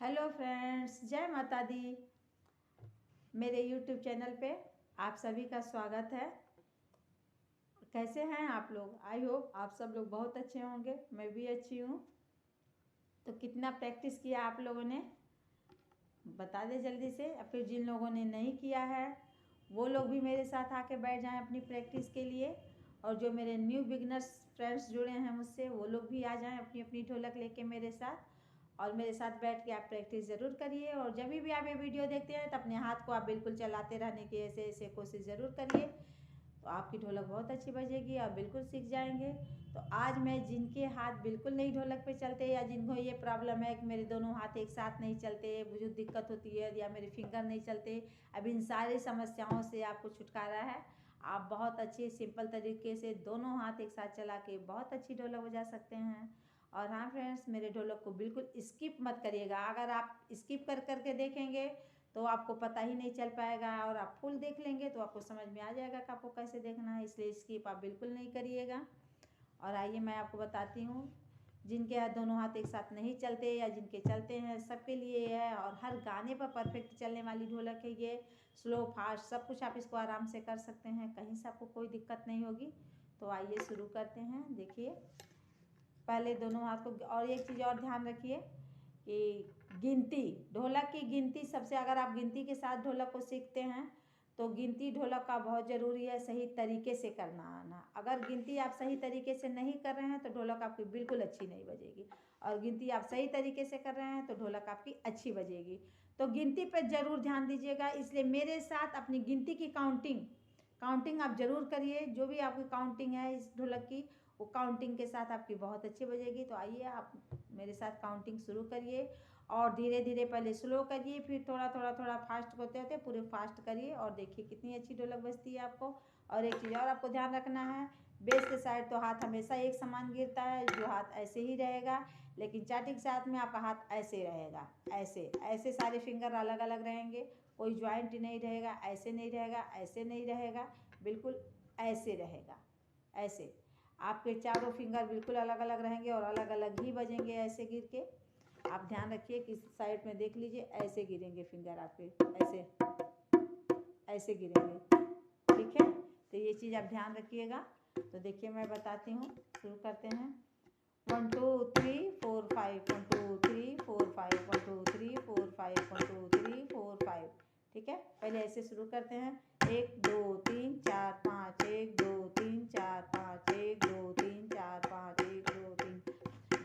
Hello friends, जय माता दी। मेरे यूट्यूब चैनल पे आप सभी का स्वागत है। कैसे हैं आप लोग? आई होप आप सब लोग बहुत अच्छे होंगे। मैं भी अच्छी हूँ। तो कितना प्रैक्टिस किया आप लोगों ने बता दें जल्दी से, या फिर जिन लोगों ने नहीं किया है वो लोग भी मेरे साथ आके बैठ जाएं अपनी प्रैक्टिस के लिए। और जो मेरे न्यू बिगनर्स फ्रेंड्स जुड़े हैं मुझसे, वो लोग भी आ जाएं अपनी अपनी ढोलक लेके मेरे साथ, और मेरे साथ बैठ के आप प्रैक्टिस ज़रूर करिए। और जब भी आप ये वीडियो देखते हैं तो अपने हाथ को आप बिल्कुल चलाते रहने की ऐसे ऐसे कोशिश ज़रूर करिए, तो आपकी ढोलक बहुत अच्छी बजेगी, आप बिल्कुल सीख जाएंगे। तो आज मैं जिनके हाथ बिल्कुल नहीं ढोलक पे चलते, या जिनको ये प्रॉब्लम है कि मेरे दोनों हाथ एक साथ नहीं चलते, मुझे दिक्कत होती है, या मेरे फिंगर नहीं चलते, अब इन सारी समस्याओं से आपको छुटकारा है। आप बहुत अच्छे सिंपल तरीके से दोनों हाथ एक साथ चला के बहुत अच्छी ढोलक बजा सकते हैं। और हाँ फ्रेंड्स, मेरे ढोलक को बिल्कुल स्किप मत करिएगा। अगर आप स्किप कर करके देखेंगे तो आपको पता ही नहीं चल पाएगा, और आप फुल देख लेंगे तो आपको समझ में आ जाएगा कि आपको कैसे देखना है। इसलिए स्किप आप बिल्कुल नहीं करिएगा। और आइए मैं आपको बताती हूँ, जिनके हाथ दोनों हाथ एक साथ नहीं चलते या जिनके चलते हैं, सबके लिए ये है। और हर गाने पर परफेक्ट चलने वाली ढोलक है ये। स्लो फास्ट सब कुछ आप इसको आराम से कर सकते हैं, कहीं से आपको कोई दिक्कत नहीं होगी। तो आइए शुरू करते हैं। देखिए, पहले दोनों हाथ को, और एक चीज़ और ध्यान रखिए कि गिनती, ढोलक की गिनती सबसे, अगर आप गिनती के साथ ढोलक को सीखते हैं तो गिनती ढोलक का बहुत ज़रूरी है सही तरीके से करना आना। अगर गिनती आप सही तरीके से नहीं कर रहे हैं तो ढोलक आपकी बिल्कुल अच्छी नहीं बजेगी, और गिनती आप सही तरीके से कर रहे हैं तो ढोलक आपकी अच्छी बजेगी। तो गिनती पर ज़रूर ध्यान दीजिएगा, इसलिए मेरे साथ अपनी गिनती की काउंटिंग काउंटिंग आप ज़रूर करिए। जो भी आपकी काउंटिंग है इस ढोलक की, वो काउंटिंग के साथ आपकी बहुत अच्छी बजेगी। तो आइए आप मेरे साथ काउंटिंग शुरू करिए, और धीरे धीरे पहले स्लो करिए, फिर थोड़ा थोड़ा थोड़ा फास्ट होते होते पूरे फास्ट करिए, और देखिए कितनी अच्छी ढोलक बजती है आपको। और एक चीज़ और आपको ध्यान रखना है, बेस के साइड तो हाथ हमेशा एक समान गिरता है, जो हाथ ऐसे ही रहेगा। लेकिन चाटी के साथ में आपका हाथ ऐसे रहेगा, ऐसे ऐसे सारे फिंगर अलग अलग रहेंगे, कोई ज्वाइंट नहीं रहेगा, ऐसे नहीं रहेगा, ऐसे नहीं रहेगा, बिल्कुल ऐसे रहेगा। ऐसे आपके चारों फिंगर बिल्कुल अलग अलग रहेंगे और अलग अलग ही बजेंगे ऐसे गिर के। आप ध्यान रखिए कि साइड में देख लीजिए, ऐसे गिरेंगे फिंगर आपके, ऐसे ऐसे गिरेंगे। ठीक है, तो ये चीज़ आप ध्यान रखिएगा। तो देखिए मैं बताती हूँ, शुरू करते हैं। 1 2 3 4 5, 1 2 3 4 5, 1 2 3 4 5, 1 2 3 4 5। ठीक है, पहले ऐसे शुरू करते हैं। 1 2 3 4 5, 1 2 3 4 5, 1 2 3 4 5, 1 2 3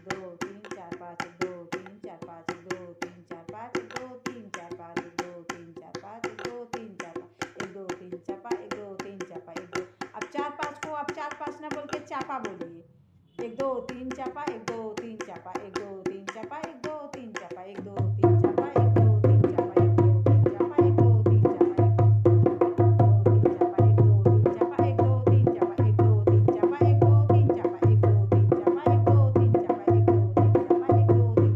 2 3 4 5, 1 2 3 4 5, 1 2 3 4 5, 1 2 3 4 5, 1 2 3 4 5, 1 2 3 4 5, 1 2 3 4 5, 1 2 3 4 5, 1 2। अब 4 5 को आप 4 5 ना बोल के चापा बोलिए। 1 2 3 चापा, 1 2 3 चापा, 1 2 3 चापा, 1 2 3 चापा, 1 2 3 चापा, 1 2 3 चापा, 1 2 3 चापा, 1 2 3 चापा, 1 2 3 चापा, 1 2 3 चापा, 1 2 3 चापा, 1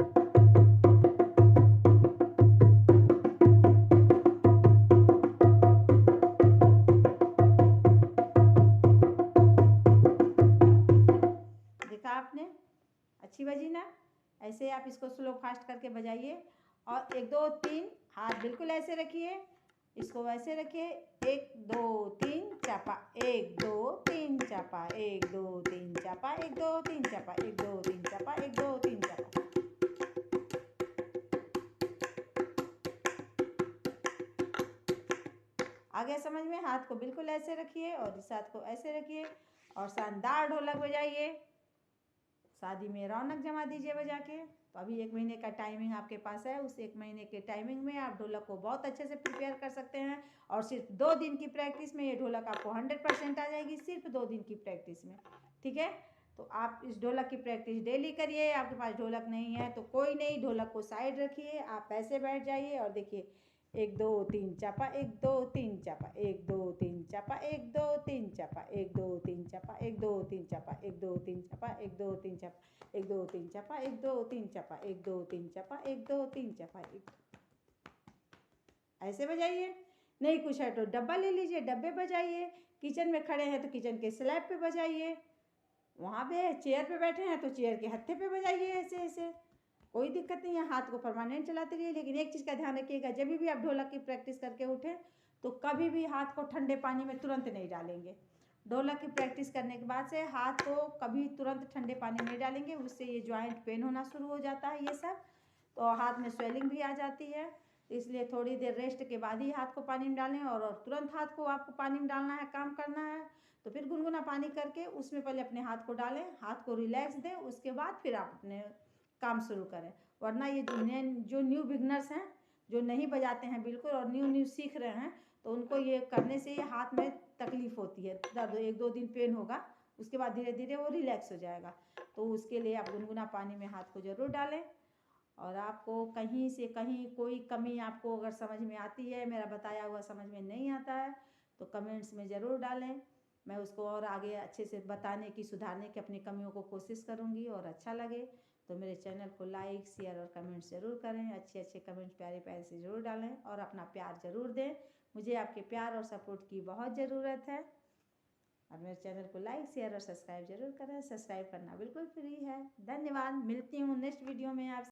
2 3 चापा, 1 2 3 चापा, 1 2 3 चापा, 1 2 3 चापा, 1 2 3 चापा। देखा आपने, अच्छी बजी ना? ऐसे आप इसको स्लो फास्ट करके बजाइए। और 1 2 3, हाथ बिल्कुल ऐसे रखिए, इसको वैसे रखिए। 1 2 3 चापा, 1 2 3 चापा, 1 2 3 चापा, 1 2 3 चापा, 1 2 3 चापा, 1 2 3 चापा। आगे समझ में? हाथ को बिल्कुल ऐसे रखिए और इस हाथ को ऐसे रखिए, और शानदार ढोलक बजाइए। शादी में रौनक जमा दीजिए बजा के। तो अभी 1 महीने का टाइमिंग आपके पास है, उस 1 महीने के टाइमिंग में आप ढोलक को बहुत अच्छे से प्रिपेयर कर सकते हैं। और सिर्फ 2 दिन की प्रैक्टिस में ये ढोलक आपको 100% आ जाएगी, सिर्फ 2 दिन की प्रैक्टिस में। ठीक है, तो आप इस ढोलक की प्रैक्टिस डेली करिए। आपके पास ढोलक नहीं है तो कोई नहीं, ढोलक को साइड रखिए, आप ऐसे बैठ जाइए और देखिए 1 2 3 चापा, 1 2 3 चापा, 1 2 3 चापा, 1 2 3 चापा, 1 2 3 चापा, 1 2 3 चापा, 1 2 3 चापा, 1 2 3 चापा, 1 2 3 चापा, 1 2 3 चापा, 1 2 3 चापा, 1 2 3 चापा। ऐसे बजाइए। नहीं कुछ है तो डब्बा ले लीजिए, डब्बे बजाइए। किचन में खड़े हैं तो किचन के स्लैब पे बजाइए। वहाँ पे चेयर पे बैठे हैं तो चेयर के हत्थे पे बजाइए, ऐसे ऐसे। कोई दिक्कत नहीं है, हाथ को परमानेंट चलाते रहिए। लेकिन एक चीज़ का ध्यान रखिएगा, जब भी आप ढोलक की प्रैक्टिस करके उठें तो कभी भी हाथ को ठंडे पानी में तुरंत नहीं डालेंगे। ढोलक की प्रैक्टिस करने के बाद से हाथ को कभी तुरंत ठंडे पानी में नहीं डालेंगे, उससे ये जॉइंट पेन होना शुरू हो जाता है ये सब, तो हाथ में स्वेलिंग भी आ जाती है। इसलिए थोड़ी देर रेस्ट के बाद ही हाथ को पानी में डालें, और तुरंत हाथ को आपको पानी में डालना है, काम करना है तो फिर गुनगुना पानी करके उसमें पहले अपने हाथ को डालें, हाथ को रिलैक्स दें, उसके बाद फिर आप अपने काम शुरू करें। वरना ये जो न्यू बिगनर्स हैं, जो नहीं बजाते हैं बिल्कुल और न्यू सीख रहे हैं, तो उनको ये करने से ये हाथ में तकलीफ़ होती है, दर्द 1-2 दिन पेन होगा, उसके बाद धीरे धीरे वो रिलैक्स हो जाएगा। तो उसके लिए आप गुनगुना पानी में हाथ को ज़रूर डालें। और आपको कहीं से कहीं कोई कमी आपको अगर समझ में आती है, मेरा बताया हुआ समझ में नहीं आता है, तो कमेंट्स में ज़रूर डालें। मैं उसको और आगे अच्छे से बताने की, सुधारने की अपनी कमियों को कोशिश करूँगी। और अच्छा लगे तो मेरे चैनल को लाइक, शेयर और कमेंट ज़रूर करें। अच्छे अच्छे कमेंट्स प्यारे प्यारे से ज़रूर डालें और अपना प्यार ज़रूर दें। मुझे आपके प्यार और सपोर्ट की बहुत ज़रूरत है। और मेरे चैनल को लाइक, शेयर और सब्सक्राइब ज़रूर करें। सब्सक्राइब करना बिल्कुल फ्री है। धन्यवाद। मिलती हूँ नेक्स्ट वीडियो में आप